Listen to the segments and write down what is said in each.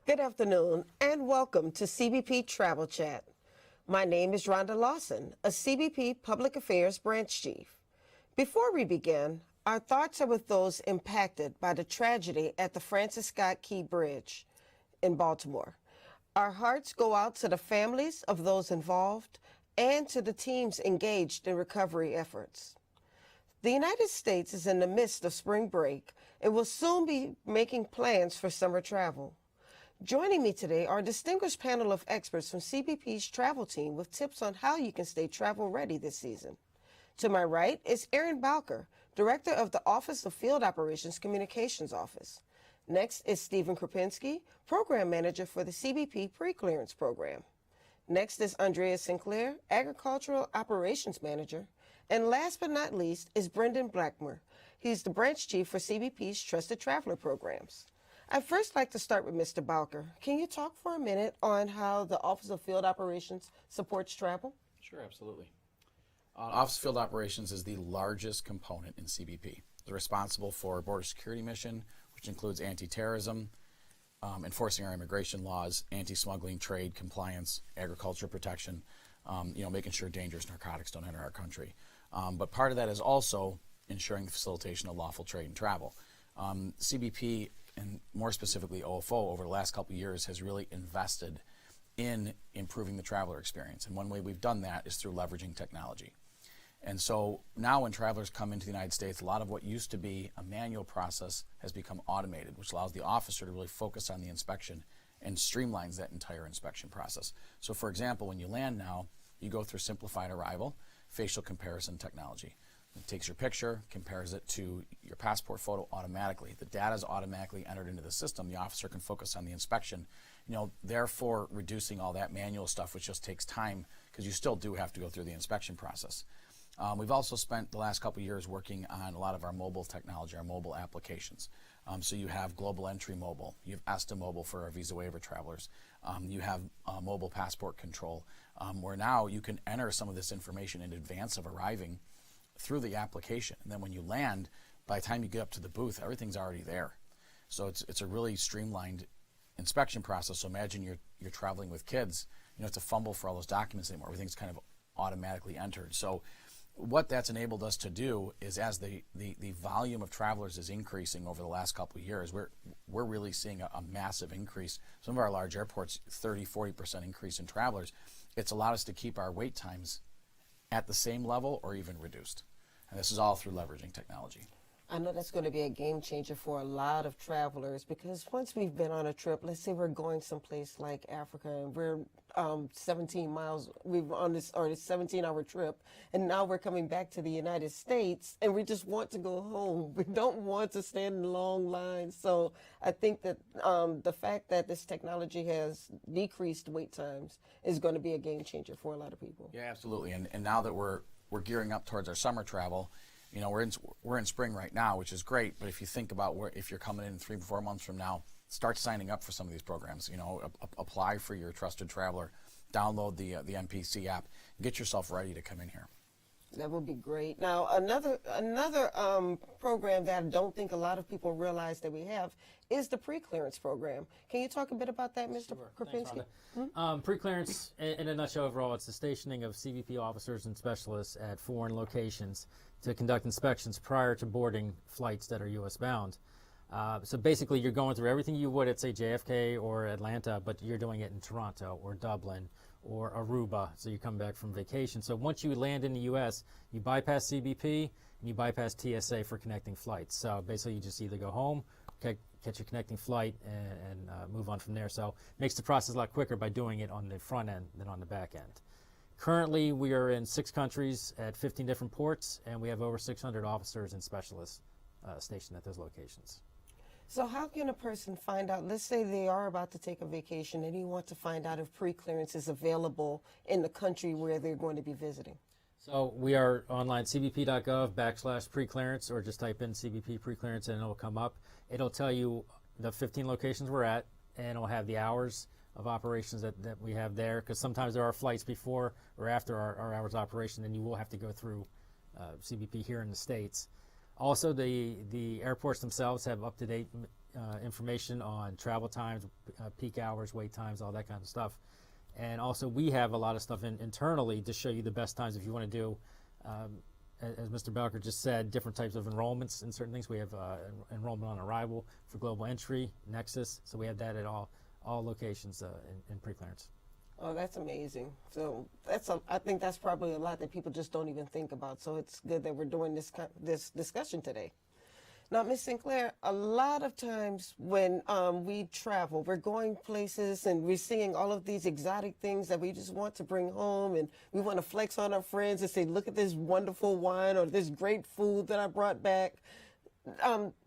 Good afternoon and welcome to CBP Travel Chat. My name is Rhonda Lawson, a CBP Public Affairs Branch Chief. Before we begin, our thoughts are with those impacted by the tragedy at the Francis Scott Key Bridge in Baltimore. Our hearts go out to the families of those involved and to the teams engaged in recovery efforts. The United States is in the midst of spring break and will soon be making plans for summer travel. Joining me today are a distinguished panel of experts from CBP's travel team with tips on how you can stay travel ready this season. To my right is Erin Bowker, Director of the Office of Field Operations Communications Office. Next is Stephen Krupinski, Program Manager for the CBP Pre-Clearance Program. Next is Andrea Sinclair, Agricultural Operations Manager. And last but not least is Brendan Blackmer. He's the Branch Chief for CBP's Trusted Traveler Programs. I'd first like to start with Mr. Bowker. Can you talk for a minute on how the Office of Field Operations supports travel? Sure, absolutely. Office of Field Operations is the largest component in CBP. They're responsible for border security mission, which includes anti-terrorism, enforcing our immigration laws, anti-smuggling, trade, compliance, agriculture protection, making sure dangerous narcotics don't enter our country. But part of that is also ensuring the facilitation of lawful trade and travel. CBP, and more specifically OFO, over the last couple of years has really invested in improving the traveler experience. And one way we've done that is through leveraging technology. And so now when travelers come into the United States, a lot of what used to be a manual process has become automated, which allows the officer to really focus on the inspection and streamlines that entire inspection process. So for example, when you land now, you go through simplified arrival, facial comparison technology. It takes your picture, compares it to your passport photo automatically. The data is automatically entered into the system. The officer can focus on the inspection, therefore reducing all that manual stuff, which just takes time because you still do have to go through the inspection process. We've also spent the last couple of years working on a lot of our mobile technology, our mobile applications. So you have Global Entry Mobile, you have ESTA Mobile for our visa waiver travelers, you have mobile passport control, where now you can enter some of this information in advance of arriving through the application. And then when you land, by the time you get up to the booth, everything's already there. So it's a really streamlined inspection process. So imagine you're traveling with kids, you don't have to fumble for all those documents anymore. Everything's kind of automatically entered. So what that's enabled us to do is, as the volume of travelers is increasing over the last couple of years, we're really seeing a massive increase. Some of our large airports, 30-40% increase in travelers. It's allowed us to keep our wait times at the same level or even reduced. And this is all through leveraging technology. I know that's going to be a game changer for a lot of travelers, because once we've been on a trip, let's say we're going someplace like Africa and we're 17 miles, we've on this 17-hour trip, and now we're coming back to the United States and we just want to go home. We don't want to stand in long lines. So I think that the fact that this technology has decreased wait times is going to be a game changer for a lot of people. Yeah, absolutely. And now that we're gearing up towards our summer travel, we're in spring right now, which is great. But if you think about if you're coming in 3-4 months from now, start signing up for some of these programs. Apply for your Trusted Traveler, download the MPC app, get yourself ready to come in here. That would be great. Now, another program that I don't think a lot of people realize that we have is the pre-clearance program. Can you talk a bit about that, Mr. Krupinski? Pre-clearance, in a nutshell, overall, it's the stationing of CBP officers and specialists at foreign locations to conduct inspections prior to boarding flights that are U.S. bound. So basically, you're going through everything you would at, say, JFK or Atlanta, but you're doing it in Toronto or Dublin or Aruba, so you come back from vacation. So once you land in the U.S., you bypass CBP and you bypass TSA for connecting flights. So basically, you just either go home, catch your connecting flight, and move on from there. So it makes the process a lot quicker by doing it on the front end than on the back end. Currently, we are in 6 countries at 15 different ports, and we have over 600 officers and specialists stationed at those locations. So how can a person find out, let's say they are about to take a vacation and you want to find out if pre-clearance is available in the country where they're going to be visiting? So we are online, cbp.gov/preclearance, or just type in CBP preclearance and it'll come up. It'll tell you the 15 locations we're at, and it'll have the hours of operations that we have there, because sometimes there are flights before or after our hours of operation, and you will have to go through CBP here in the States. Also, the airports themselves have up-to-date information on travel times, peak hours, wait times, all that kind of stuff. And also we have a lot of stuff internally to show you the best times if you want to do, as Mr. Belker just said, different types of enrollments in certain things. We have enrollment on arrival for global entry, Nexus, so we have that at all locations in pre-clearance. Oh, that's amazing. So I think that's probably a lot that people just don't even think about. So it's good that we're doing this discussion today. Now, Ms. Sinclair, a lot of times when we travel, we're going places and we're seeing all of these exotic things that we just want to bring home, and we want to flex on our friends and say, look at this wonderful wine or this great food that I brought back.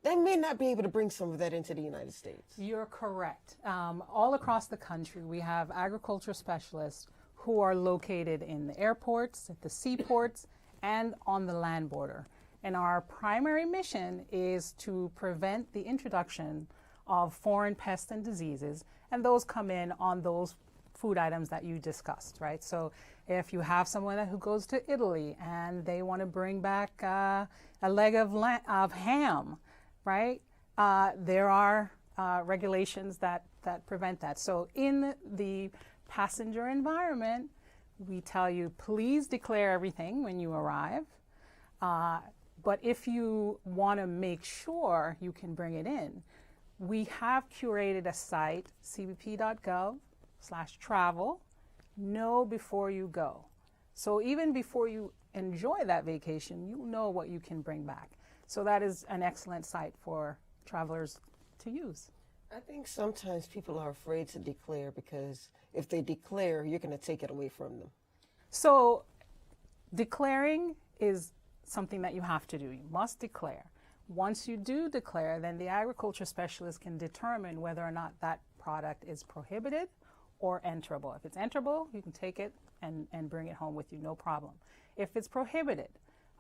They may not be able to bring some of that into the United States. You're correct. All across the country, we have agriculture specialists who are located in the airports, at the seaports, and on the land border. And our primary mission is to prevent the introduction of foreign pests and diseases, and those come in on those food items that you discussed, right? So if you have someone who goes to Italy and they want to bring back a leg of ham, right? There are regulations that prevent that. So in the passenger environment, we tell you, please declare everything when you arrive. But if you want to make sure you can bring it in, we have curated a site, cbp.gov/travel, know before you go. So even before you enjoy that vacation, you know what you can bring back. So that is an excellent site for travelers to use. I think sometimes people are afraid to declare because if they declare, you're going to take it away from them. So declaring is something that you have to do. You must declare. Once you do declare, then the agriculture specialist can determine whether or not that product is prohibited or enterable. If it's enterable, you can take it and bring it home with you, no problem. If it's prohibited,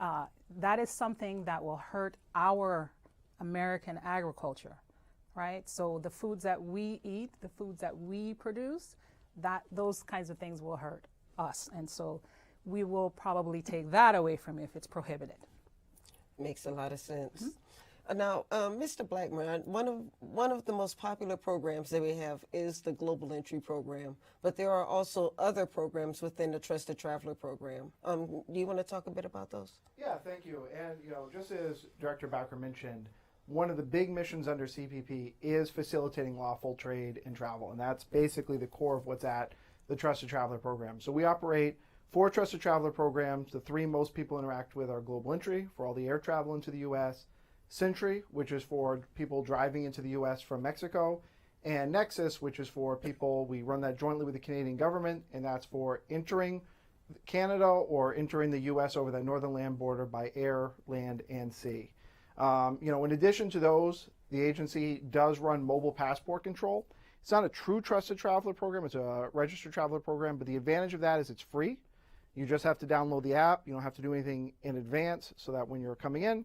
that is something that will hurt our American agriculture, right? So the foods that we eat, the foods that we produce, those kinds of things will hurt us. And so we will probably take that away from you if it's prohibited. Makes a lot of sense. Now, Mr. Blackmon, one of the most popular programs that we have is the Global Entry Program, but there are also other programs within the Trusted Traveler Program. Do you want to talk a bit about those? Yeah, thank you. And just as Director Bowker mentioned, one of the big missions under CBP is facilitating lawful trade and travel, and that's basically the core of what's at the Trusted Traveler Program. So we operate 4 Trusted Traveler programs. The 3 most people interact with are Global Entry for all the air travel into the U.S., Sentry, which is for people driving into the U.S. from Mexico, and Nexus, which is for people, we run that jointly with the Canadian government, and that's for entering Canada or entering the U.S. over that northern land border by air, land, and sea. In addition to those, the agency does run mobile passport control. It's not a true Trusted Traveler program, it's a registered traveler program, but the advantage of that is it's free. You just have to download the app. You don't have to do anything in advance, so that when you're coming in,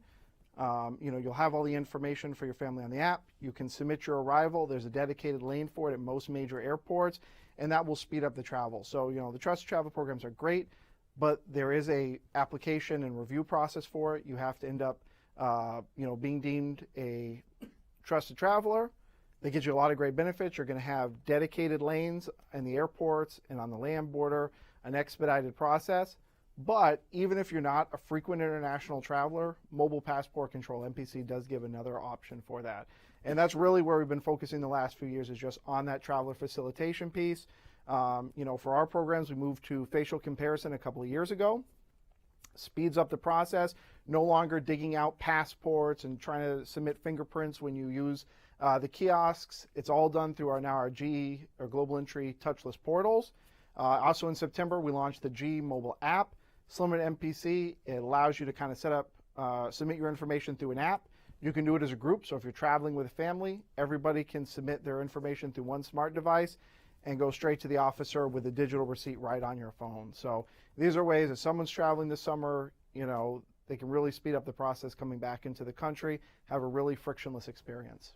you'll have all the information for your family on the app. You can submit your arrival. There's a dedicated lane for it at most major airports, and that will speed up the travel. So, the Trusted Travel programs are great, but there is a application and review process for it. You have to end up, being deemed a Trusted Traveler. That gives you a lot of great benefits. You're going to have dedicated lanes in the airports and on the land border, an expedited process. But even if you're not a frequent international traveler, mobile passport control, MPC, does give another option for that. And that's really where we've been focusing the last few years, is just on that traveler facilitation piece. For our programs, we moved to facial comparison a couple of years ago. Speeds up the process, no longer digging out passports and trying to submit fingerprints when you use the kiosks. It's all done through our GE, or Global Entry, touchless portals. Also in September, we launched the GE mobile app. Similar to MPC, it allows you to kind of set up, submit your information through an app. You can do it as a group, so if you're traveling with a family, everybody can submit their information through one smart device and go straight to the officer with a digital receipt right on your phone. So these are ways, if someone's traveling this summer, they can really speed up the process coming back into the country, have a really frictionless experience.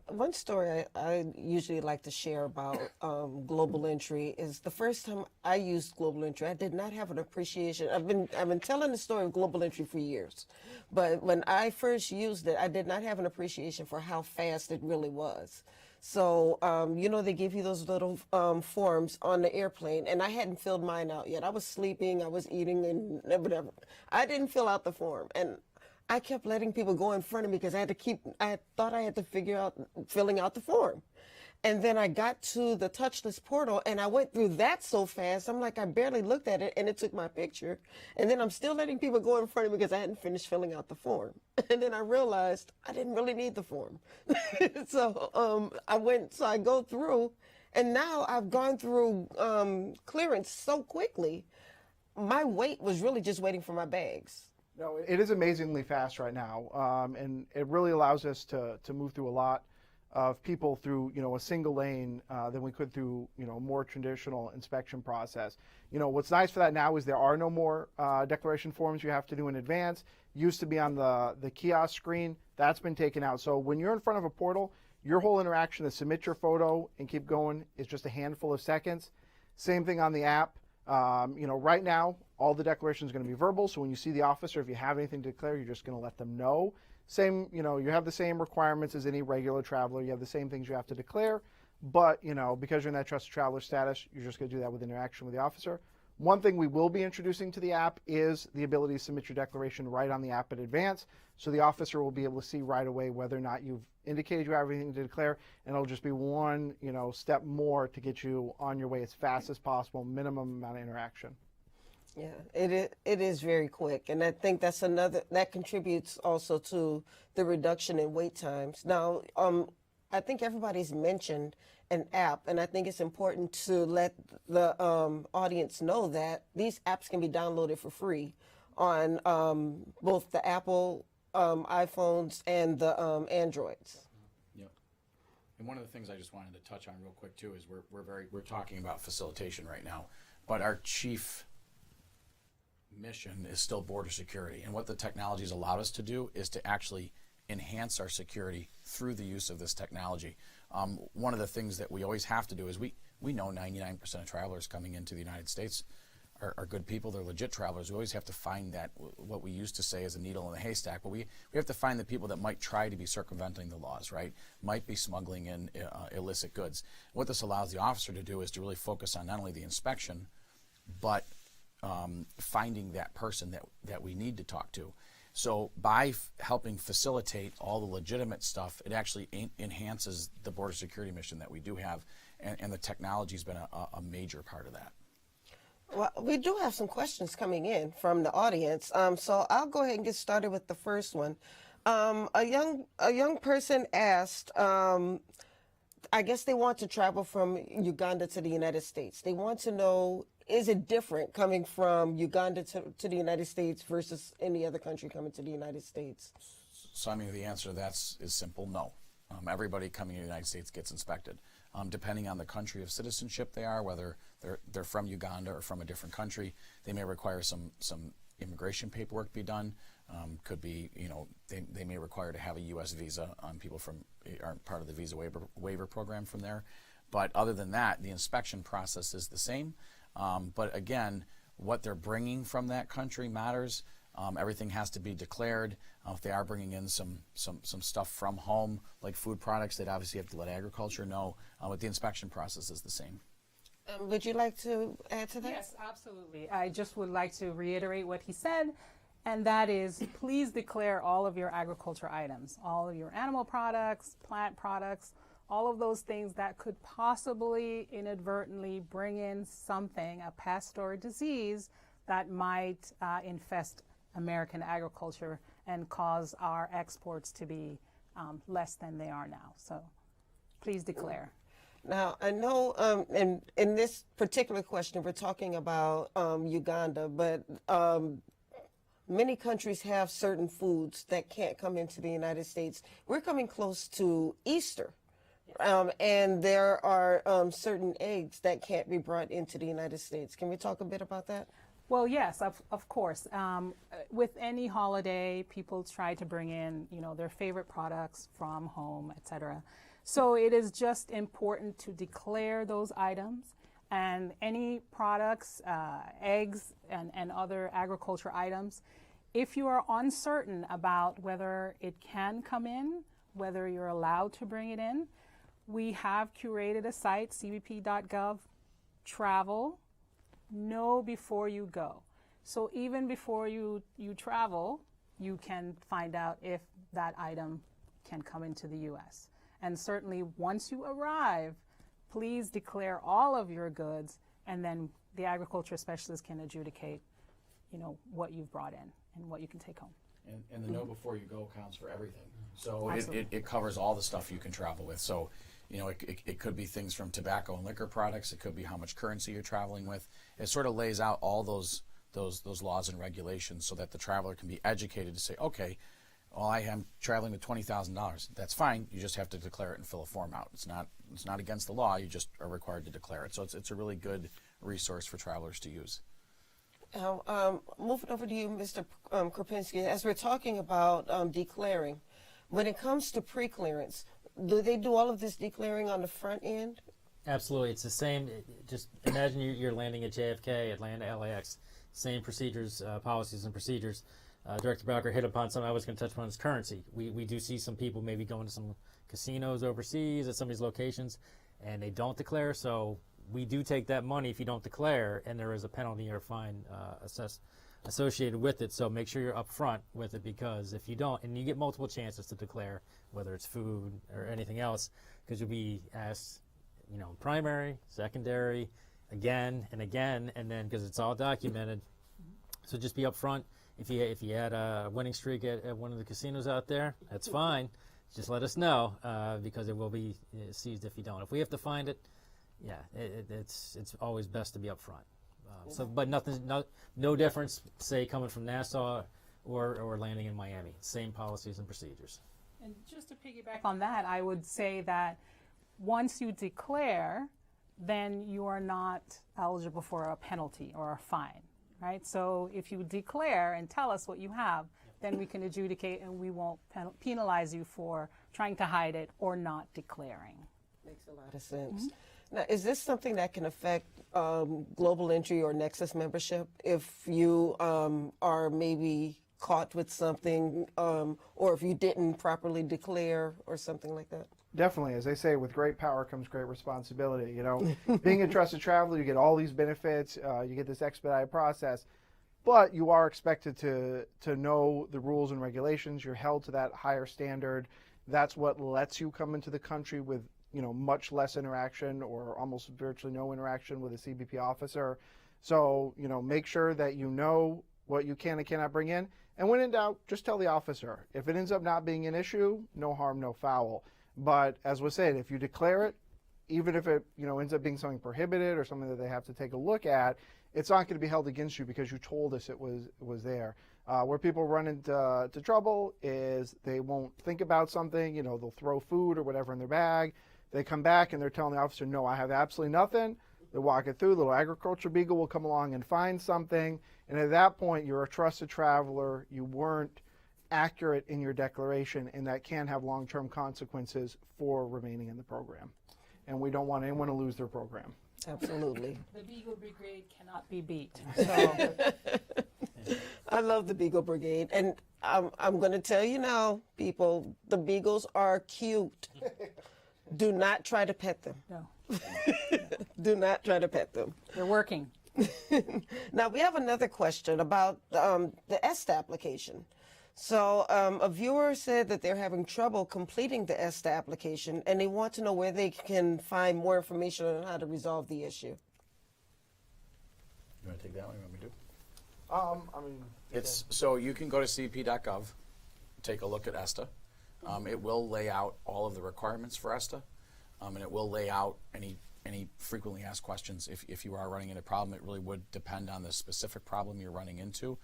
One story I usually like to share about global entry is the first time I used global entry, I did not have an appreciation. I've been telling the story of global entry for years, but when I first used it, I did not have an appreciation for how fast it really was. So, they give you those little forms on the airplane, and I hadn't filled mine out yet. I was sleeping, I was eating, and whatever. I didn't fill out the form, and I kept letting people go in front of me because I thought I had to figure out filling out the form. And then I got to the touchless portal and I went through that so fast. I'm like, I barely looked at it and it took my picture. And then I'm still letting people go in front of me because I hadn't finished filling out the form. And then I realized I didn't really need the form. So I go through, and now I've gone through clearance so quickly. My wait was really just waiting for my bags. No, it is amazingly fast right now, and it really allows us to move through a lot of people through a single lane than we could through a more traditional inspection process. What's nice for that now is there are no more declaration forms you have to do in advance. Used to be on the kiosk screen. That's been taken out. So when you're in front of a portal, your whole interaction to submit your photo and keep going is just a handful of seconds. Same thing on the app. Right now, all the declaration is going to be verbal. So when you see the officer, if you have anything to declare, you're just going to let them know. Same, you have the same requirements as any regular traveler. You have the same things you have to declare. But, because you're in that trusted traveler status, you're just going to do that with interaction with the officer. One thing we will be introducing to the app is the ability to submit your declaration right on the app in advance. So the officer will be able to see right away whether or not you've indicated you have everything to declare, and it'll just be one, step more to get you on your way as fast as possible, minimum amount of interaction. Yeah, it is very quick, and I think that contributes also to the reduction in wait times. Now, I think everybody's mentioned an app, and I think it's important to let the audience know that these apps can be downloaded for free on both the Apple iPhones and the Androids. Yep. And one of the things I just wanted to touch on real quick too is we're talking about facilitation right now, but our chief mission is still border security, and what the technology has allowed us to do is to actually enhance our security through the use of this technology. One of the things that we always have to do is we know 99% of travelers coming into the United States are good people. They're legit travelers. We always have to find that, what we used to say is a needle in the haystack, but we have to find the people that might try to be circumventing the laws, right? Might be smuggling in illicit goods. What this allows the officer to do is to really focus on not only the inspection, but finding that person that we need to talk to. So by helping facilitate all the legitimate stuff, it actually enhances the border security mission that we do have, and the technology's been a major part of that. Well, we do have some questions coming in from the audience, so I'll go ahead and get started with the first one. A young person asked, I guess they want to travel from Uganda to the United States. They want to know, is it different coming from Uganda to the United States versus any other country coming to the United States? So, the answer to that is simple: no. Everybody coming to the United States gets inspected. Depending on the country of citizenship they are, whether they're from Uganda or from a different country, they may require some immigration paperwork be done. Could be, they may require to have a U.S. visa on people from aren't part of the visa waiver program from there. But other than that, the inspection process is the same. But again, what they're bringing from that country matters. Everything has to be declared. If they are bringing in some stuff from home, like food products, they'd obviously have to let agriculture know. But the inspection process is the same. Would you like to add to that? Yes, absolutely. I just would like to reiterate what he said, and that is, please declare all of your agriculture items, all of your animal products, plant products, all of those things that could possibly inadvertently bring in something, a pest or a disease that might infest American agriculture and cause our exports to be less than they are now. So please declare. Now, I know in this particular question, we're talking about Uganda, but many countries have certain foods that can't come into the United States. We're coming close to Easter, and there are certain eggs that can't be brought into the United States. Can we talk a bit about that? Well, yes, of course. With any holiday, people try to bring in, their favorite products from home, etc. So it is just important to declare those items, and any products, eggs, and other agriculture items. If you are uncertain about whether it can come in, whether you're allowed to bring it in, we have curated a site, cbp.gov, travel. Know before you go. So even before you travel, you can find out if that item can come into the U.S. And certainly once you arrive, please declare all of your goods, and then the agriculture specialist can adjudicate, what you've brought in and what you can take home. And the know before you go counts for everything. So Absolutely. it covers all the stuff you can travel with. So, it could be things from tobacco and liquor products. It could be how much currency you're traveling with. It sort of lays out all those laws and regulations so that the traveler can be educated to say, okay, well, I am traveling with $20,000. That's fine. You just have to declare it and fill a form out. It's not against the law. You just are required to declare it. So it's a really good resource for travelers to use. Now, moving over to you, Mr. Kropinski, as we're talking about declaring, when it comes to pre-clearance, do they do all of this declaring on the front end? Absolutely, it's the same. Just imagine you're landing at JFK, Atlanta, LAX. Same procedures, policies and procedures. Director Bowker hit upon something I was going to touch upon is currency. We do see some people maybe going to some casinos overseas at some of these locations, and they don't declare. So we do take that money if you don't declare, and there is a penalty or fine associated with it. So make sure you're upfront with it, because if you don't, and you get multiple chances to declare, whether it's food or anything else, because you'll be asked, primary, secondary, again and again, and then because it's all documented. So just be upfront. If you had a winning streak at one of the casinos out there, that's fine. Just let us know, because it will be seized if you don't. If we have to find it, it's always best to be upfront. But no difference, say, coming from Nassau or landing in Miami. Same policies and procedures. And just to piggyback on that, I would say that once you declare, then you are not eligible for a penalty or a fine, right? So if you declare and tell us what you have, then we can adjudicate, and we won't penalize you for trying to hide it or not declaring. Makes a lot of sense. Now, is this something that can affect global entry or Nexus membership if you are maybe caught with something, or if you didn't properly declare or something like that? Definitely. As they say, with great power comes great responsibility. Being a trusted traveler, you get all these benefits, you get this expedited process, but you are expected to know the rules and regulations. You're held to that higher standard. That's what lets you come into the country with much less interaction or almost virtually no interaction with a CBP officer. So, make sure that you know what you can and cannot bring in. And when in doubt, just tell the officer. If it ends up not being an issue, no harm, no foul. But as was said, if you declare it, even if it ends up being something prohibited or something that they have to take a look at, it's not going to be held against you because you told us it was there. Where people run into trouble is they won't think about something. They'll throw food or whatever in their bag. They come back and they're telling the officer, no, I have absolutely nothing. They walk it through. The little agriculture beagle will come along and find something. And at that point, you're a trusted traveler. You weren't accurate in your declaration, and that can have long-term consequences for remaining in the program. And we don't want anyone to lose their program. Absolutely. The Beagle Brigade cannot be beat. So. I love the Beagle Brigade, and I'm going to tell you now, people, the beagles are cute. Do not try to pet them. No. Do not try to pet them. They're working. Now, we have another question about the ESTA application. So a viewer said that they're having trouble completing the ESTA application, and they want to know where they can find more information on how to resolve the issue. You want to take that one? You want me to? So you can go to cbp.gov, take a look at ESTA. It will lay out all of the requirements for ESTA, and it will lay out any frequently asked questions. If you are running into a problem, it really would depend on the specific problem you're running into.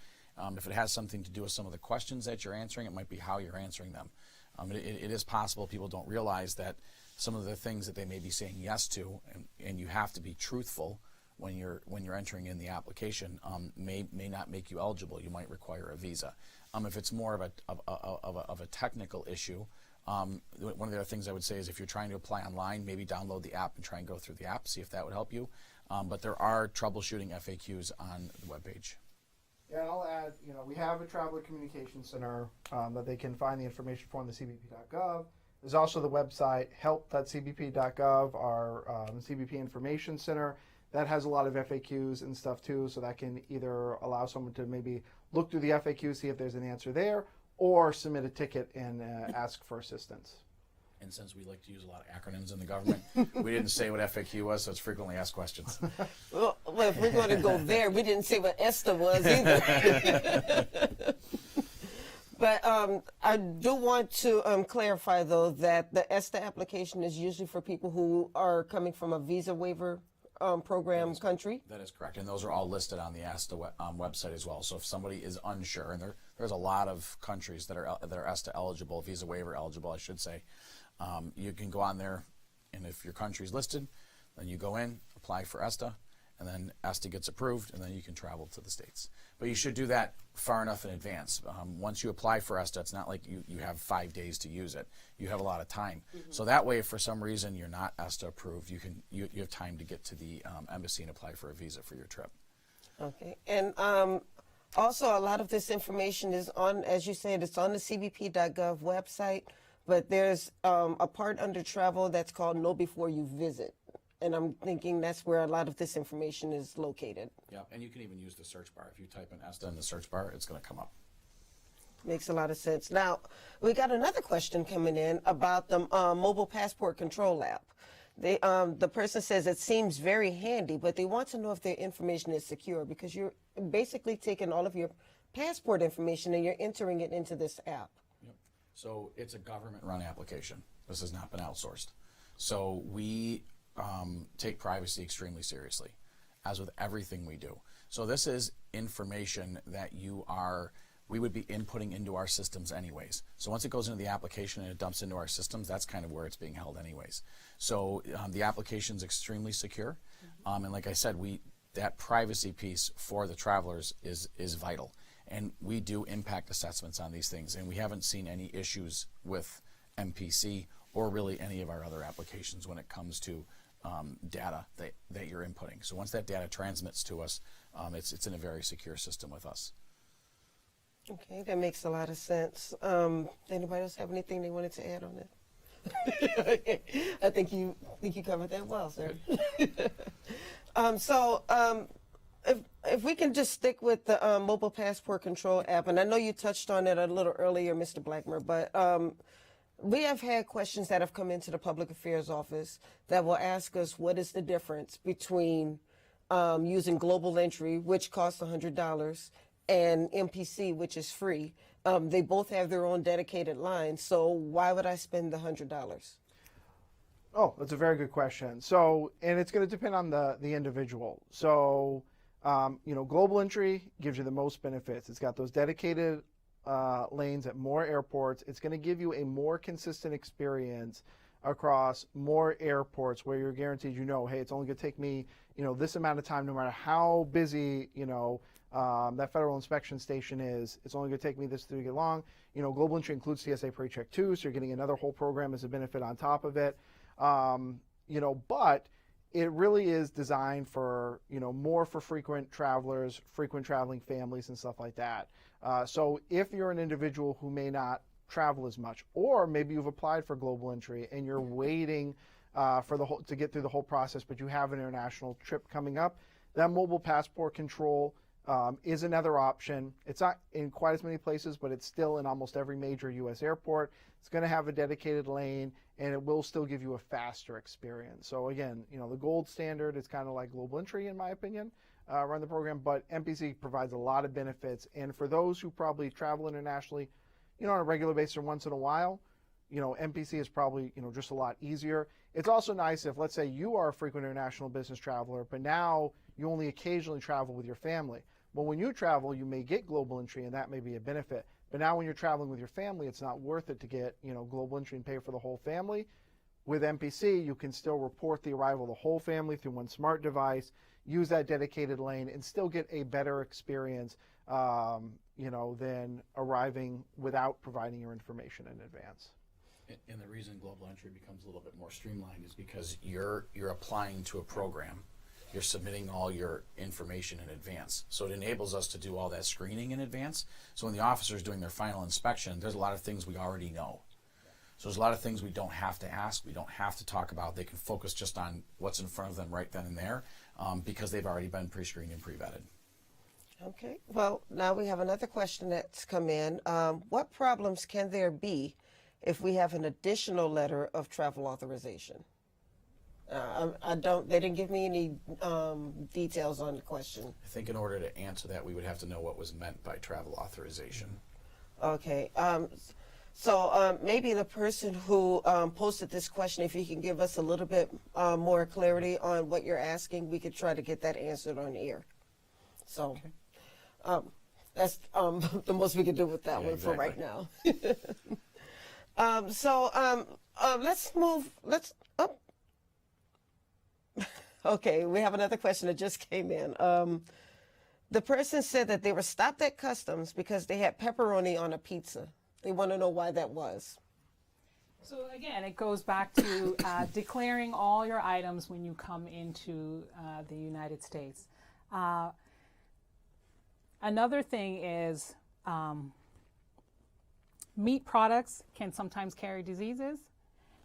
If it has something to do with some of the questions that you're answering, it might be how you're answering them. It is possible people don't realize that some of the things that they may be saying yes to, and you have to be truthful when you're entering in the application may not make you eligible. You might require a visa. If it's more of a technical issue, one of the other things I would say is if you're trying to apply online, maybe download the app and try and go through the app, see if that would help you. But there are troubleshooting FAQs on the webpage. Yeah, and I'll add, we have a Traveler Communication Center that they can find the information for on the cbp.gov. There's also the website help.cbp.gov, our CBP Information Center. That has a lot of FAQs and stuff too, so that can either allow someone to maybe look through the FAQ, see if there's an answer there, or submit a ticket and ask for assistance. And since we like to use a lot of acronyms in the government, we didn't say what FAQ was, so it's frequently asked questions. Well, if we're going to go there, we didn't say what ESTA was either. But I do want to clarify, though, that the ESTA application is usually for people who are coming from a visa waiver program country. That is correct, and those are all listed on the ESTA website as well. So if somebody is unsure, and there's a lot of countries that are ESTA eligible, visa waiver eligible, I should say, you can go on there, and if your country's listed, then you go in, apply for ESTA, and then ESTA gets approved, and then you can travel to the States. But you should do that far enough in advance. Once you apply for ESTA, it's not like you have 5 days to use it. You have a lot of time. So that way, if for some reason you're not ESTA approved, you have time to get to the embassy and apply for a visa for your trip. Okay. And also, a lot of this information is on, as you said, it's on the cbp.gov website, but there's a part under travel that's called Know Before You Visit. And I'm thinking that's where a lot of this information is located. Yeah, and you can even use the search bar. If you type in ESTA in the search bar, it's going to come up. Makes a lot of sense. Now, we got another question coming in about the mobile passport control app. The person says it seems very handy, but they want to know if their information is secure, because you're basically taking all of your passport information and you're entering it into this app. Yep. So it's a government-run application. This has not been outsourced. So we take privacy extremely seriously, as with everything we do. So this is information that we would be inputting into our systems anyways. So once it goes into the application and it dumps into our systems, that's kind of where it's being held anyways. So the application is extremely secure. And like I said, that privacy piece for the travelers is vital. And we do impact assessments on these things, and we haven't seen any issues with MPC or really any of our other applications when it comes to data that you're inputting. So once that data transmits to us, it's in a very secure system with us. Okay, that makes a lot of sense. Anybody else have anything they wanted to add on it? I think you covered that well, sir. If we can just stick with the mobile passport control app, and I know you touched on it a little earlier, Mr. Blackmer, but we have had questions that have come into the Public Affairs Office that will ask us what is the difference between using Global Entry, which costs $100, and MPC, which is free. They both have their own dedicated line, so why would I spend the $100? Oh, that's a very good question. So, and it's going to depend on the individual. So, Global Entry gives you the most benefits. It's got those dedicated lanes at more airports. It's going to give you a more consistent experience across more airports where you're guaranteed, hey, it's only going to take me, this amount of time, no matter how busy, that federal inspection station is. It's only going to take me this to get long. Global Entry includes TSA PreCheck too, so you're getting another whole program as a benefit on top of it. But it really is designed for, more for frequent travelers, frequent traveling families and stuff like that. So if you're an individual who may not travel as much, or maybe you've applied for Global Entry and you're waiting to get through the whole process, but you have an international trip coming up, that mobile passport control is another option. It's not in quite as many places, but it's still in almost every major U.S. airport. It's going to have a dedicated lane, and it will still give you a faster experience. So again, the gold standard is kind of like Global Entry, in my opinion, run the program, but MPC provides a lot of benefits. And for those who probably travel internationally, on a regular basis or once in a while, MPC is probably, just a lot easier. It's also nice if, let's say, you are a frequent international business traveler, but now you only occasionally travel with your family. Well, when you travel, you may get Global Entry, and that may be a benefit. But now when you're traveling with your family, it's not worth it to get, Global Entry and pay for the whole family. With MPC, you can still report the arrival of the whole family through one smart device. use that dedicated lane and still get a better experience, than arriving without providing your information in advance. And the reason global entry becomes a little bit more streamlined is because you're applying to a program. You're submitting all your information in advance. So it enables us to do all that screening in advance. So when the officer's doing their final inspection, there's a lot of things we already know. So there's a lot of things we don't have to ask, we don't have to talk about. They can focus just on what's in front of them right then and there, because they've already been pre-screened and pre-vetted. Okay, well, now we have another question that's come in. What problems can there be if we have an additional letter of travel authorization? They didn't give me any details on the question. I think in order to answer that, we would have to know what was meant by travel authorization. Okay, so maybe the person who posted this question, if you can give us a little bit more clarity on what you're asking, we could try to get that answered on air. So that's the most we can do with that one for right now. Let's move. Okay, we have another question that just came in. The person said that they were stopped at customs because they had pepperoni on a pizza. They want to know why that was. So again, it goes back to declaring all your items when you come into the United States. Another thing is meat products can sometimes carry diseases.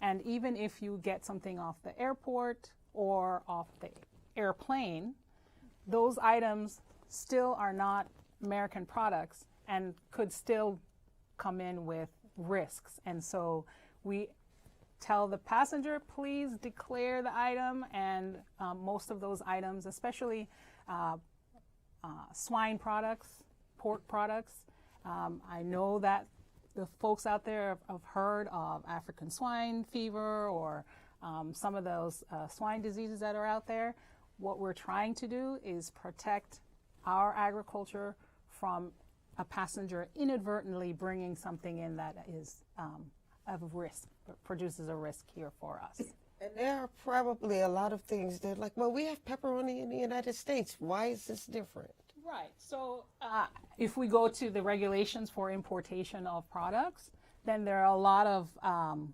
And even if you get something off the airport or off the airplane, those items still are not American products and could still come in with risks. And so we tell the passenger, please declare the item, and most of those items, especially swine products, pork products, I know that the folks out there have heard of African swine fever or some of those swine diseases that are out there. What we're trying to do is protect our agriculture from a passenger inadvertently bringing something in that is of risk, produces a risk here for us. And there are probably a lot of things that, like, well, we have pepperoni in the United States. Why is this different? Right. So if we go to the regulations for importation of products, then there are a lot of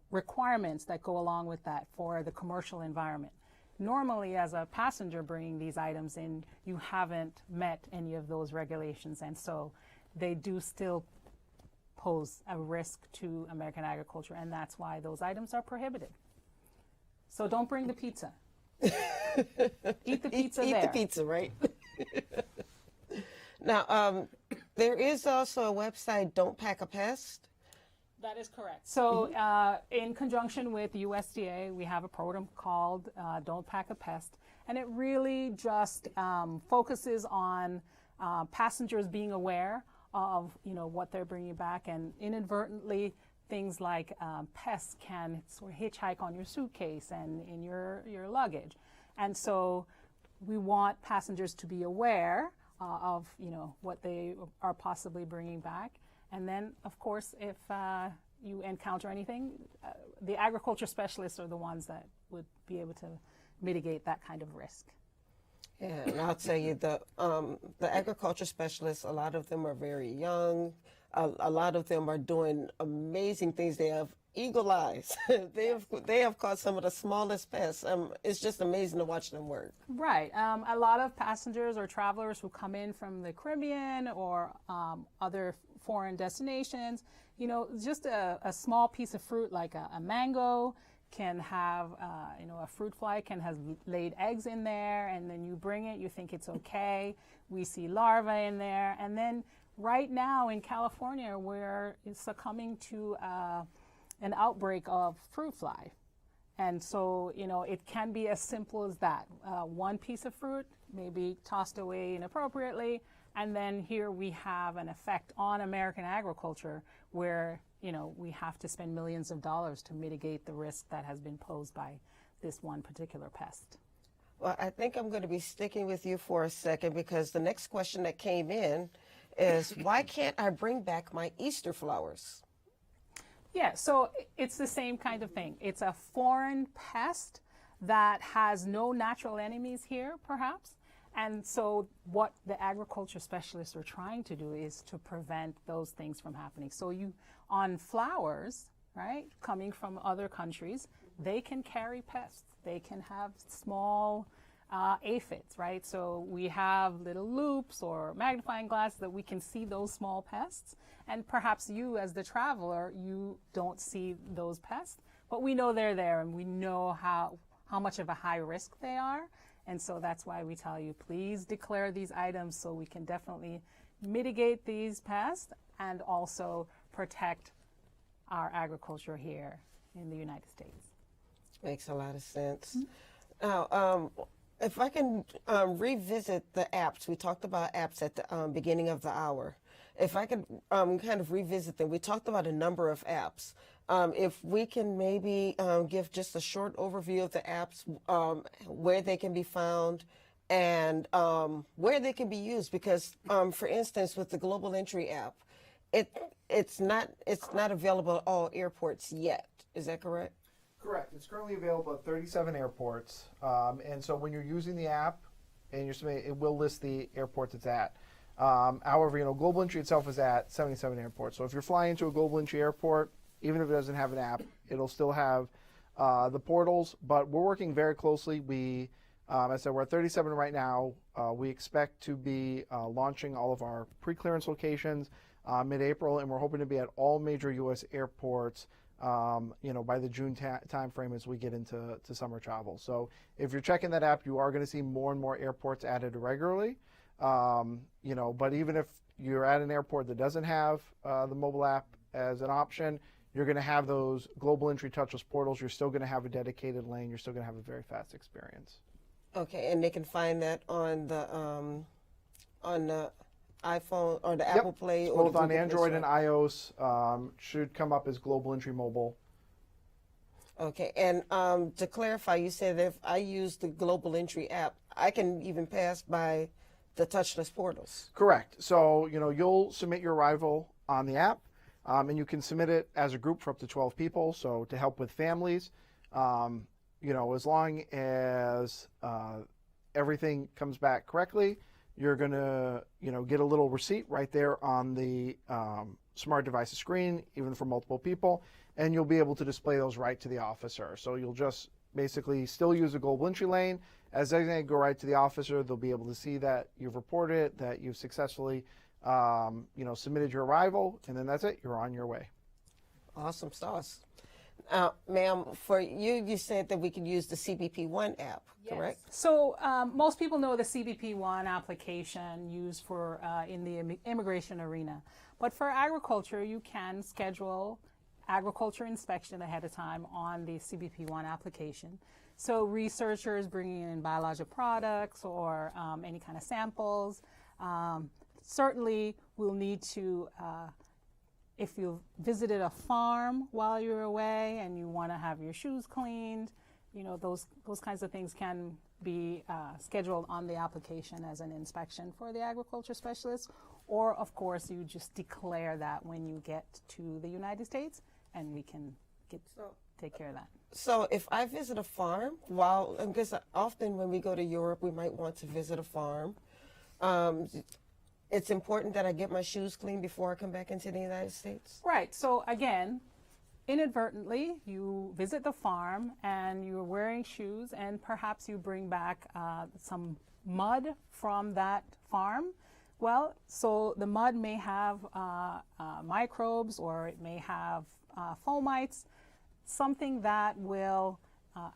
requirements that go along with that for the commercial environment. Normally, as a passenger bringing these items in, you haven't met any of those regulations, and so they do still pose a risk to American agriculture, and that's why those items are prohibited. So don't bring the pizza. Eat the pizza there. Eat the pizza, right? Now, there is also a website, Don't Pack a Pest. That is correct. So in conjunction with USDA, we have a program called Don't Pack a Pest, and it really just focuses on passengers being aware of what they're bringing back, and inadvertently things like pests can sort of hitchhike on your suitcase and in your luggage. And so we want passengers to be aware of what they are possibly bringing back. And then, of course, if you encounter anything, the agriculture specialists are the ones that would be able to mitigate that kind of risk. Yeah, and I'll tell you, the agriculture specialists, a lot of them are very young. A lot of them are doing amazing things. They have eagle eyes. They have caught some of the smallest pests. It's just amazing to watch them work. Right. A lot of passengers or travelers who come in from the Caribbean or other foreign destinations, just a small piece of fruit like a mango can have, a fruit fly can have laid eggs in there, and then you bring it, you think it's okay. We see larvae in there, and then right now in California, we're succumbing to an outbreak of fruit fly. And so, it can be as simple as that. One piece of fruit may be tossed away inappropriately, and then here we have an effect on American agriculture where, we have to spend millions of dollars to mitigate the risk that has been posed by this one particular pest. Well, I think I'm going to be sticking with you for a second, because the next question that came in is, why can't I bring back my Easter flowers? Yeah, so it's the same kind of thing. It's a foreign pest that has no natural enemies here, perhaps, And so what the agriculture specialists are trying to do is to prevent those things from happening. So on flowers, right, coming from other countries, they can carry pests. They can have small aphids, right? So we have little loops or magnifying glass that we can see those small pests. And perhaps you, as the traveler, you don't see those pests, but we know they're there, and we know how much of a high risk they are. And so that's why we tell you, please declare these items so we can definitely mitigate these pests and also protect our agriculture here in the United States. Makes a lot of sense. Now, if I can revisit the apps, we talked about apps at the beginning of the hour. If I could kind of revisit them, we talked about a number of apps. If we can maybe give just a short overview of the apps, where they can be found, and where they can be used, because, for instance, with the Global Entry app, it's not available at all airports yet. Is that correct? Correct. It's currently available at 37 airports, and so when you're using the app and you're submitting, it will list the airports it's at. However, Global Entry itself is at 77 airports. So if you're flying into a Global Entry airport, even if it doesn't have an app, it'll still have the portals. But we're working very closely. As I said, we're at 37 right now. We expect to be launching all of our pre-clearance locations mid-April, and we're hoping to be at all major U.S. airports by the June timeframe as we get into summer travel. So if you're checking that app, you are going to see more and more airports added regularly. But even if you're at an airport that doesn't have the mobile app as an option, you're going to have those Global Entry touchless portals. You're still going to have a dedicated lane. You're still going to have a very fast experience. Okay, and they can find that on the iPhone or the Apple Play, or both the on Google Android Play and iOS. Should come up as Global Entry Mobile. Okay, and to clarify, you said if I use the Global Entry app, I can even pass by the touchless portals. Correct. So you'll submit your arrival on the app, and you can submit it as a group for up to 12 people. So to help with families, as long as everything comes back correctly, you're going to get a little receipt right there on the smart devices screen, even for multiple people, and you'll be able to display those right to the officer. So you'll just basically still use the Global Entry lane. As they go right to the officer, they'll be able to see that you've reported it, that you've successfully submitted your arrival, and then that's it. You're on your way. Awesome sauce. Ma'am, for you said that we can use the CBP One app, correct? So most people know the CBP One application used for in the immigration arena. But for agriculture, you can schedule agriculture inspection ahead of time on the CBP One application. So researchers bringing in biological products or any kind of samples certainly will need to, if you've visited a farm while you're away and you want to have your shoes cleaned, those kinds of things can be scheduled on the application as an inspection for the agriculture specialist. Or, of course, you just declare that when you get to the United States, and we can take care of that. So if I visit a farm, because often when we go to Europe, we might want to visit a farm. It's important that I get my shoes clean before I come back into the United States? Right. So again, inadvertently, you visit the farm and you're wearing shoes, and perhaps you bring back some mud from that farm. Well, so the mud may have microbes, or it may have fomites, something that will,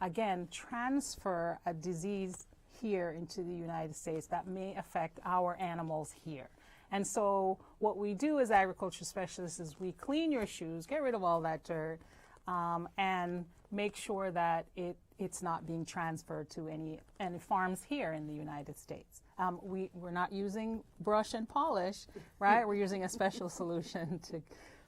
again, transfer a disease here into the United States that may affect our animals here. And so what we do as agriculture specialists is we clean your shoes, get rid of all that dirt, and make sure that it's not being transferred to any farms here in the United States. We're not using brush and polish, right? We're using a special solution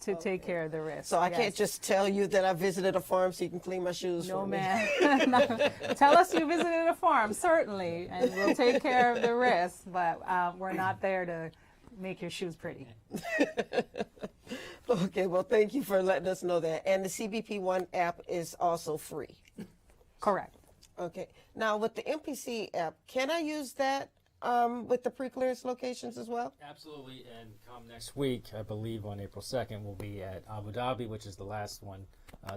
to take care of the risk. So I can't just tell you that I visited a farm so you can clean my shoes for me. No, ma'am. Tell us you visited a farm, certainly, and we'll take care of the risk, but we're not there to make your shoes pretty. Okay, well, thank you for letting us know that. And the CBP One app is also free. Correct. Okay. Now, with the MPC app, can I use that with the pre-clearance locations as well? Absolutely, and come next week, I believe on April 2nd, we'll be at Abu Dhabi, which is the last one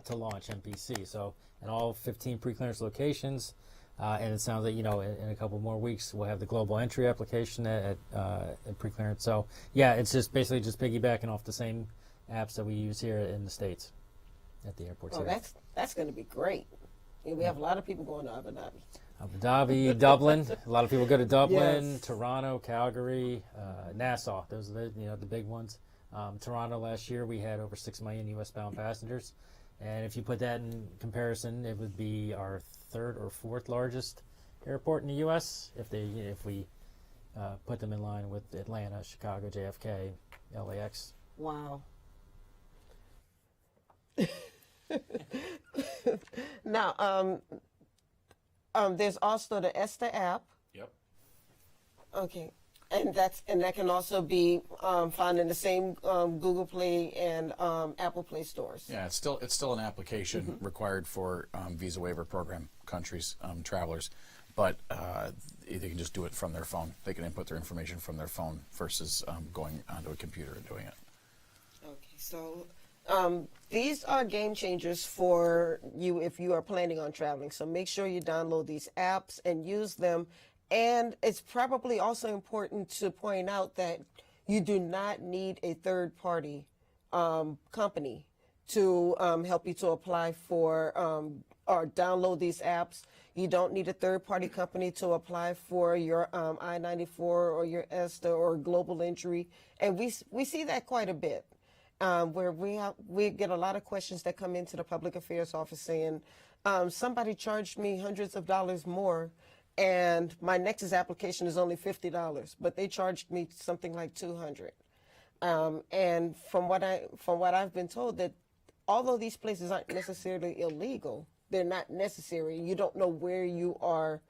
to launch MPC. So, in all 15 pre-clearance locations, and it sounds like, in a couple more weeks, we'll have the global entry application at pre-clearance. So, yeah, it's just basically just piggybacking off the same apps that we use here in the States at the airports. Oh, here. that's going to be great. And we have a lot of people going to Abu Dhabi. Abu Dhabi, Dublin. A lot of people go to Dublin, Yes. Toronto, Calgary, Nassau. Those are the big ones. Toronto last year we had over 6 million U.S. bound passengers, and if you put that in comparison, it would be our third or fourth largest airport in the U.S. if we put them in line with Atlanta, Chicago, JFK, LAX. Wow. Now, there's also the ESTA app. Yep. Okay, and that can also be found in the same Google Play and Apple Play stores. Yeah, it's still an application required for visa waiver program countries, travelers, but they can just do it from their phone. They can input their information from their phone versus going onto a computer and doing it. Okay, so these are game changers for you if you are planning on traveling. So make sure you download these apps and use them. And it's probably also important to point out that you do not need a third party company to help you to apply for or download these apps. You don't need a third party company to apply for your I-94 or your ESTA or global entry. And we see that quite a bit. Where we get a lot of questions that come into the public affairs office saying, somebody charged me hundreds of dollars more, and my Nexus application is only $50, but they charged me something like $200. And from what I've been told, that although these places aren't necessarily illegal, they're not necessary. You don't know where you are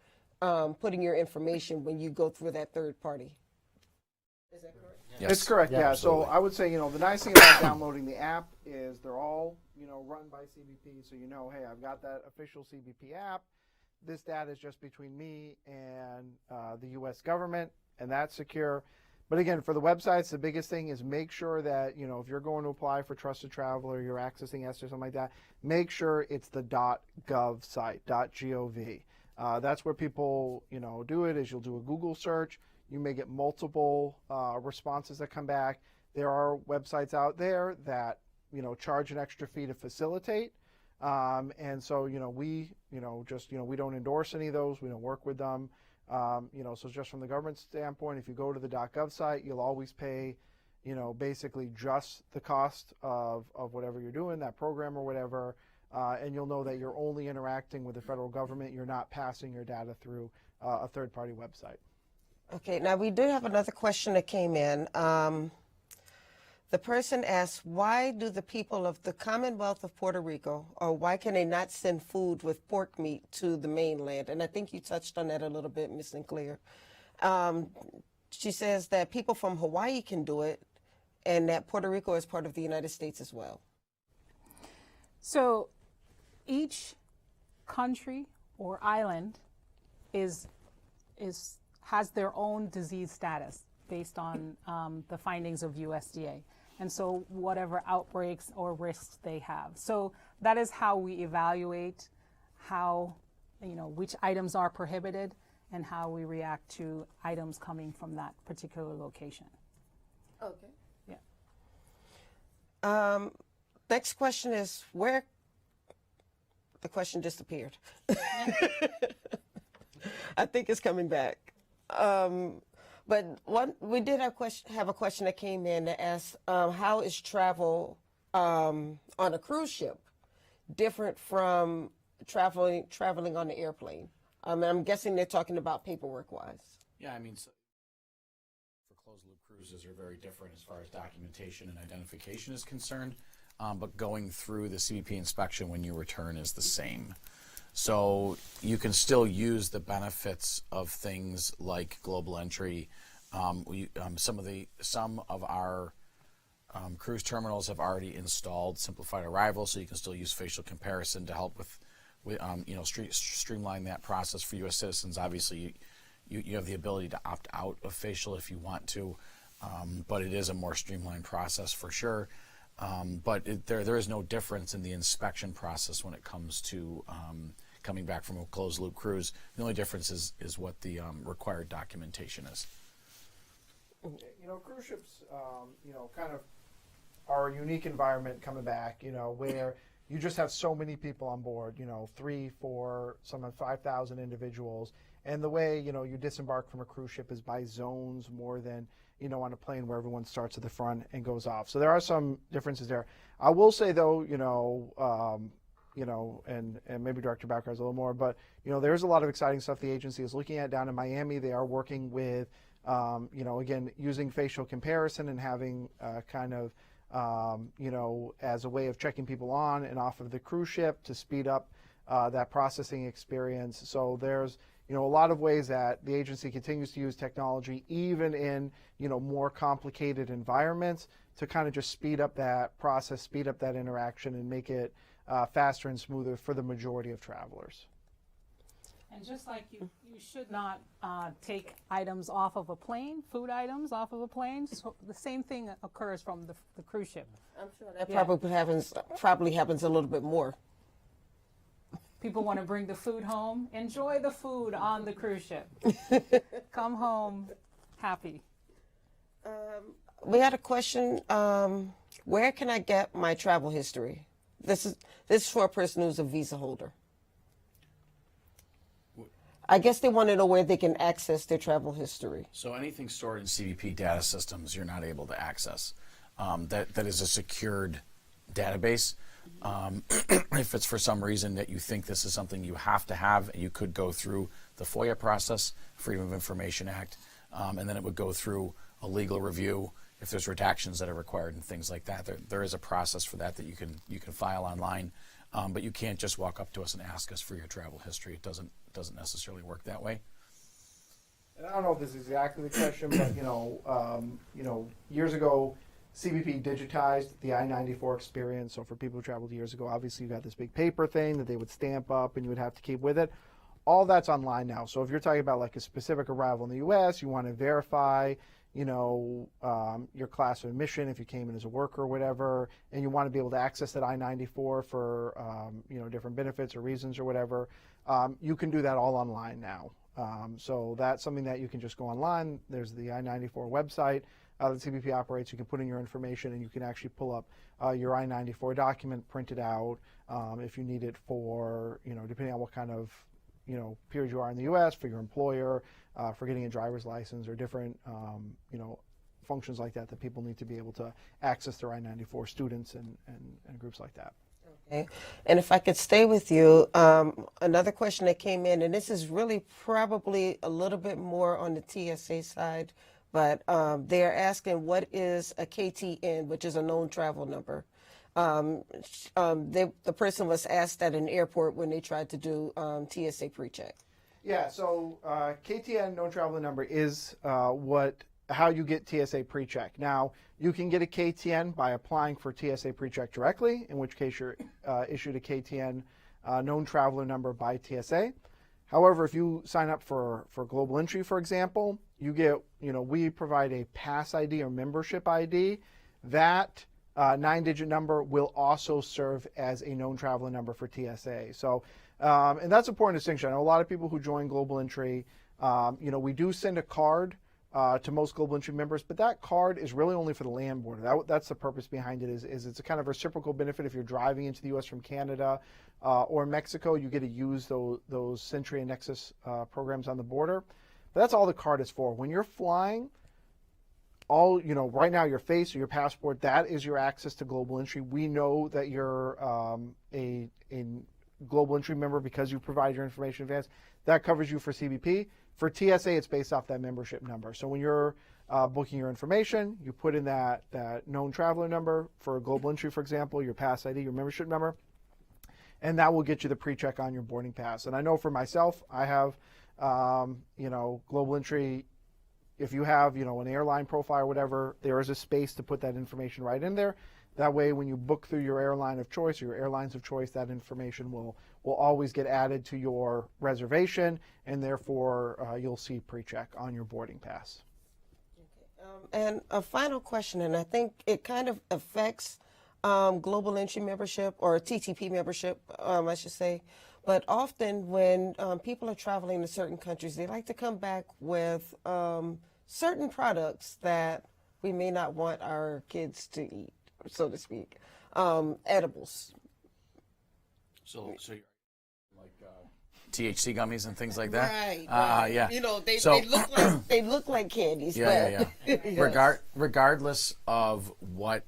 putting your information when you go through that third party. Is that correct? Yes. It's correct, yeah. Absolutely. So I would say, the nice thing about downloading the app is they're all, run by CBP. So hey, I've got that official CBP app. This data is just between me and the U.S. government, and that's secure. But again, for the websites, the biggest thing is make sure that, if you're going to apply for Trusted Traveler, you're accessing ESTA or something like that, make sure it's the .gov site, .gov. That's where people, do it, is you'll do a Google search. You may get multiple responses that come back. There are websites out there that, charge an extra fee to facilitate. And so, we don't endorse any of those. We don't work with them. So just from the government standpoint, if you go to the .gov site, you'll always pay, basically just the cost of whatever you're doing, that program or whatever. And you'll know that you're only interacting with the federal government. You're not passing your data through a third-party website. Okay, now we do have another question that came in. The person asked, why do the people of the Commonwealth of Puerto Rico, or why can they not send food with pork meat to the mainland? And I think you touched on that a little bit, Ms. Sinclair. She says that people from Hawaii can do it, and that Puerto Rico is part of the United States as well. So each country or island has their own disease status based on the findings of USDA. And so whatever outbreaks or risks they have. So that is how we evaluate how, which items are prohibited and how we react to items coming from that particular location. Okay. Yeah. Next question is where the question disappeared. I think it's coming back. But we did have a question that came in that asked, how is travel on a cruise ship different from traveling on the airplane? I'm guessing they're talking about paperwork-wise. Yeah, for closed-loop cruises are very different as far as documentation and identification is concerned, but going through the CBP inspection when you return is the same. So you can still use the benefits of things like global entry. Some of our cruise terminals have already installed simplified arrival, so you can still use facial comparison to help with streamline that process for U.S. citizens. Obviously, You have the ability to opt out of facial if you want to, but it is a more streamlined process for sure. But there is no difference in the inspection process when it comes to coming back from a closed loop cruise. The only difference is what the required documentation is. Cruise ships, kind of are a unique environment coming back, where you just have so many people on board, 3, 4, sometimes 5,000 individuals. And the way, you disembark from a cruise ship is by zones more than, on a plane where everyone starts at the front and goes off. So there are some differences there. I will say though, and maybe Director Backer has a little more, but, there's a lot of exciting stuff the agency is looking at down in Miami. They are working with, again, using facial comparison and having as a way of checking people on and off of the cruise ship to speed up that processing experience. So there's, a lot of ways that the agency continues to use technology, even in, more complicated environments, to kind of just speed up that process, speed up that interaction, and make it faster and smoother for the majority of travelers. And just like you should not take items off of a plane, food items off of a plane, so the same thing occurs from the cruise ship. I'm sure that probably happens a little bit more. People want to bring the food home. Enjoy the food on the cruise ship. Come home happy. We had a question. Where can I get my travel history? This is for a person who's a visa holder. I guess they want to know where they can access their travel history. So anything stored in CBP data systems, you're not able to access. That is a secured database. If it's for some reason that you think this is something you have to have, you could go through the FOIA process, Freedom of Information Act, and then it would go through a legal review if there's redactions that are required and things like that. There is a process for that you can file online, but you can't just walk up to us and ask us for your travel history. It doesn't necessarily work that way. And I don't know if this is exactly the question, but years ago, CBP digitized the I-94 experience. So for people who traveled years ago, obviously you got this big paper thing that they would stamp up and you would have to keep with it. All that's online now. So if you're talking about like a specific arrival in the U.S., you want to verify, your class of admission if you came in as a worker or whatever, and you want to be able to access that I-94 for, different benefits or reasons or whatever, you can do that all online now. So that's something that you can just go online. There's the I-94 website that CBP operates. You can put in your information and you can actually pull up your I-94 document, print it out if you need it for, depending on what kind of, period you are in the U.S., for your employer, for getting a driver's license or different, functions like that people need to be able to access their I-94, students and groups like that. Okay. And if I could stay with you, another question that came in, and this is really probably a little bit more on the TSA side, but they're asking what is a KTN, which is a known travel number. The person was asked at an airport when they tried to do TSA pre-check. Yeah, so KTN, known traveler number, is how you get TSA pre-check. Now, you can get a KTN by applying for TSA pre-check directly, in which case you're issued a KTN known traveler number by TSA. However, if you sign up for Global Entry, for example, you get, we provide a pass ID or membership ID. That 9-digit number will also serve as a known traveler number for TSA. So, and that's an important distinction. I know a lot of people who join Global Entry, we do send a card to most Global Entry members, but that card is really only for the land border. That's the purpose behind it, is it's a kind of reciprocal benefit. If you're driving into the U.S. from Canada or Mexico, you get to use those Sentry and Nexus programs on the border. But that's all the card is for. When you're flying, right now your face or your passport, that is your access to Global Entry. We know that you're a Global Entry member because you provide your information in advance. That covers you for CBP. For TSA, it's based off that membership number. So when you're booking your information, you put in that known traveler number for Global Entry, for example, your pass ID, your membership number, and that will get you the pre-check on your boarding pass. And I know for myself, I have, Global Entry. If you have, an airline profile or whatever, there is a space to put that information right in there. That way, when you book through your airline of choice or your airlines of choice, that information will always get added to your reservation, and therefore you'll see pre-check on your boarding pass. And a final question, and I think it kind of affects global entry membership or TTP membership, I should say. But often when people are traveling to certain countries, they like to come back with certain products that we may not want our kids to eat, so to speak, edibles. So you're like THC gummies and things like that. Right. Yeah. You know, they So- they look like candies. Yeah, but, yeah. Regardless of what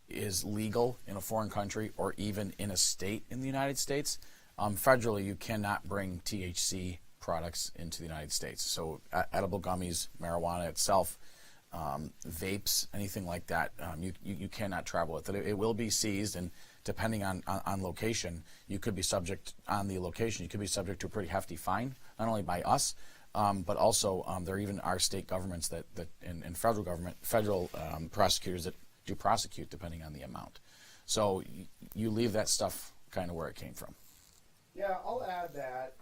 is legal in a foreign country or even in a state in the United States, federally you cannot bring THC products into the United States. So edible gummies, marijuana itself, vapes, anything like that, you cannot travel with it. It will be seized, and depending on location, you could be subject to a pretty hefty fine, not only by us, but also there even are state governments that and federal prosecutors that do prosecute depending on the amount. So you leave that stuff kind of where it came from. Yeah, I'll add that,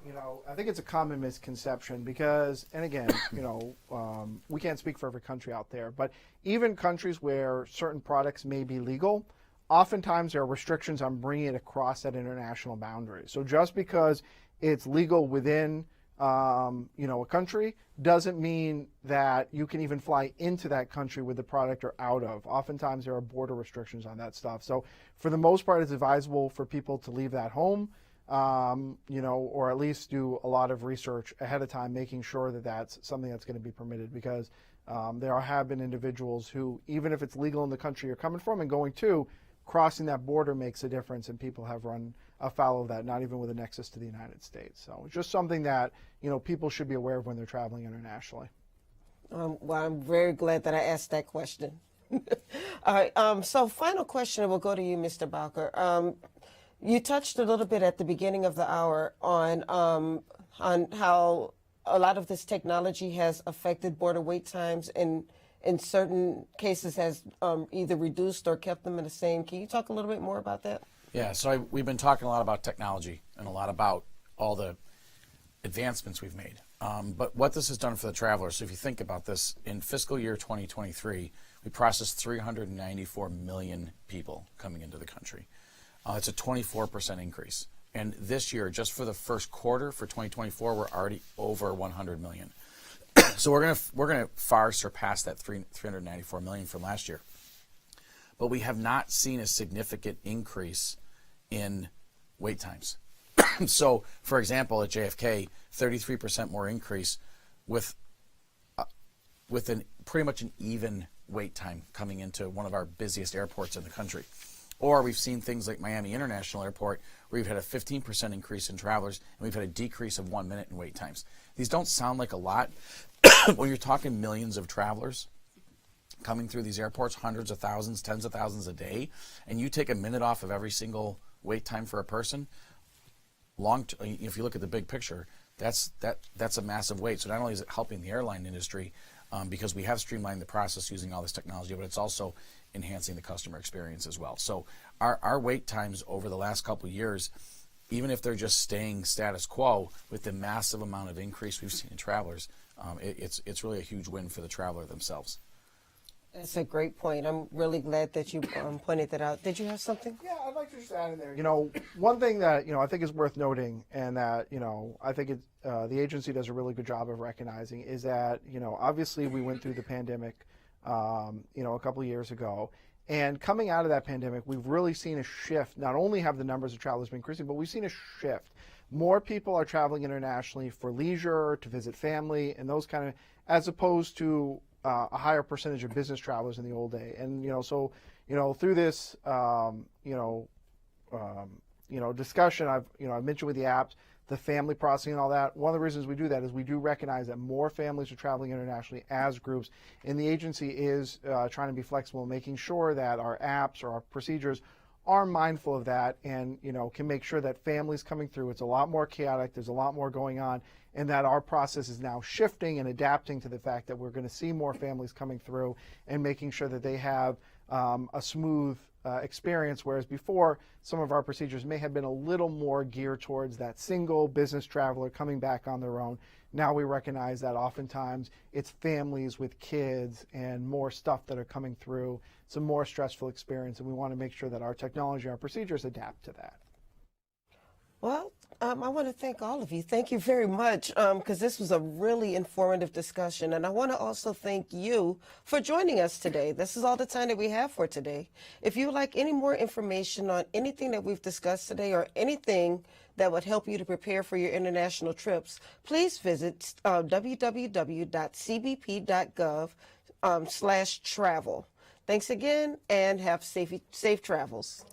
I think it's a common misconception because, and again, we can't speak for every country out there, but even countries where certain products may be legal, oftentimes there are restrictions on bringing it across that international boundary. So just because it's legal within, a country doesn't mean that you can even fly into that country with the product or out of. Oftentimes there are border restrictions on that stuff. So for the most part, it's advisable for people to leave that home. Or at least do a lot of research ahead of time, making sure that that's something that's going to be permitted, because there have been individuals who, even if it's legal in the country you're coming from and going to, crossing that border makes a difference, and people have run afoul of that, not even with a nexus to the United States. So it's just something that, people should be aware of when they're traveling internationally. Well, I'm very glad that I asked that question. All right, so final question will go to you, Mr. Bowker. You touched a little bit at the beginning of the hour on how a lot of this technology has affected border wait times, and in certain cases has either reduced or kept them in the same. Can you talk a little bit more about that? Yeah, so we've been talking a lot about technology and a lot about all the advancements we've made. But what this has done for the travelers, so if you think about this, in fiscal year 2023, we processed 394 million people coming into the country. It's a 24% increase. And this year, just for the first quarter for 2024, we're already over 100 million. So we're gonna far surpass that 394 million from last year. But we have not seen a significant increase in wait times. So, for example, at JFK, 33% more increase with pretty much an even wait time coming into one of our busiest airports in the country. Or we've seen things like Miami International Airport, where we've had a 15% increase in travelers, and we've had a decrease of 1 minute in wait times. These don't sound like a lot. When you're talking millions of travelers coming through these airports, hundreds of thousands, tens of thousands a day, and you take a minute off of every single wait time for a person, if you look at the big picture, that's a massive wait. So not only is it helping the airline industry, because we have streamlined the process using all this technology, but it's also enhancing the customer experience as well. So our wait times over the last couple of years, even if they're just staying status quo, with the massive amount of increase we've seen in travelers, it's really a huge win for the traveler themselves. That's a great point. I'm really glad that you pointed that out. Did you have something? Yeah, I'd like to just add in there. One thing that I think is worth noting, and that I think the agency does a really good job of recognizing, is that obviously we went through the pandemic, a couple of years ago, and coming out of that pandemic, we've really seen a shift. Not only have the numbers of travelers been increasing, but we've seen a shift. More people are traveling internationally for leisure, to visit family, and those kind of, as opposed to a higher percentage of business travelers in the old day. And so through this discussion, I've mentioned with the apps, the family processing and all that. One of the reasons we do that is we do recognize that more families are traveling internationally as groups, and the agency is trying to be flexible, making sure that our apps or our procedures are mindful of that, and can make sure that families coming through, it's a lot more chaotic, there's a lot more going on, and that our process is now shifting and adapting to the fact that we're going to see more families coming through and making sure that they have a smooth experience, whereas before some of our procedures may have been a little more geared towards that single business traveler coming back on their own. Now we recognize that oftentimes it's families with kids and more stuff that are coming through. It's a more stressful experience, and we want to make sure that our technology, our procedures adapt to that. Well, I want to thank all of you. Thank you very much, because this was a really informative discussion. And I want to also thank you for joining us today. This is all the time that we have for today. If you would like any more information on anything that we've discussed today or anything that would help you to prepare for your international trips, please visit www.cbp.gov/travel. Thanks again, and have safe travels.